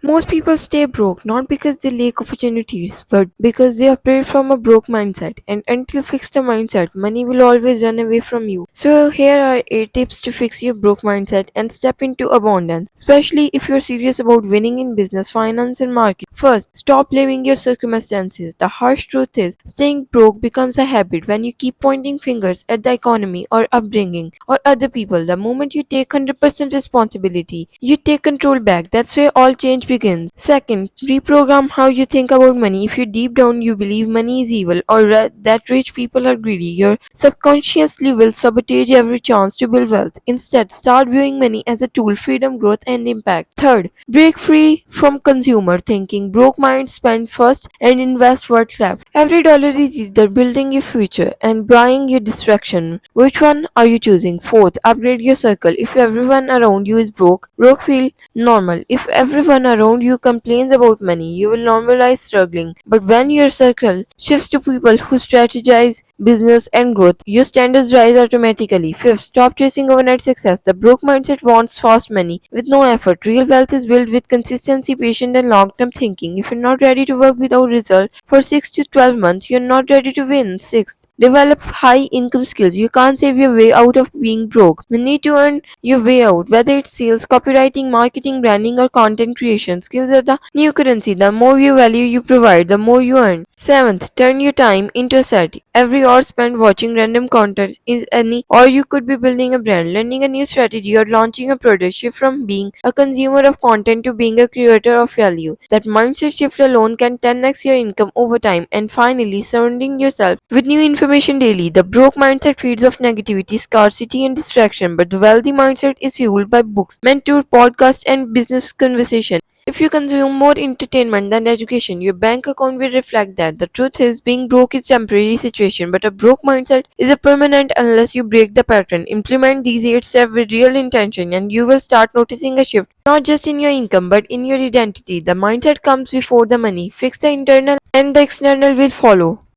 Most people stay broke not because they lack opportunities, but because they operate from a broke mindset. And until you fix the mindset, money will always run away from you. So here are 8 tips to fix your broke mindset and step into abundance, especially if you're serious about winning in business, finance, and market. First, stop blaming your circumstances. The harsh truth is, staying broke becomes a habit when you keep pointing fingers at the economy or upbringing or other people. The moment you take 100% responsibility, you take control back. That's where all change begins. Second, reprogram how you think about money. If you deep down you believe money is evil or that rich people are greedy, your subconsciously will sabotage every chance to build wealth. Instead, start viewing money as a tool, freedom, growth, and impact. Third, break free from consumer thinking. Broke minds spend first and invest what's left. Every dollar is either building your future and buying your distraction. Which one are you choosing? Fourth, upgrade your circle. If everyone around you is broke feel normal. If everyone around you complains about money, you will normalize struggling. But when your circle shifts to people who strategize business and growth, your standards rise automatically. Fifth, stop chasing overnight success. The broke mindset wants fast money with no effort. Real wealth is built with consistency, patience, and long-term thinking. If you're not ready to work without result for 6 to 12 months, you're not ready to win. Sixth, develop high income skills. You can't save your way out of being broke. You need to earn your way out, whether it's sales, copywriting, marketing, branding, or content creation. Skills are the new currency. The more you value you provide, the more you earn. Seventh, turn your time into asset. Every hour spent watching random content is any, or you could be building a brand, learning a new strategy, or launching a product. Shift from being a consumer of content to being a creator of value. That mindset shift alone can 10x your income over time. And finally, surrounding yourself with new information daily. The broke mindset feeds off negativity, scarcity, and distraction, but the wealthy mindset is fueled by books, mentor, podcasts, and business conversation. If you consume more entertainment than education, your bank account will reflect that. The truth is, being broke is temporary situation, but a broke mindset is a permanent unless you break the pattern. Implement these 8 steps with real intention, and you will start noticing a shift, not just in your income, but in your identity. The mindset comes before the money. Fix the internal, and the external will follow.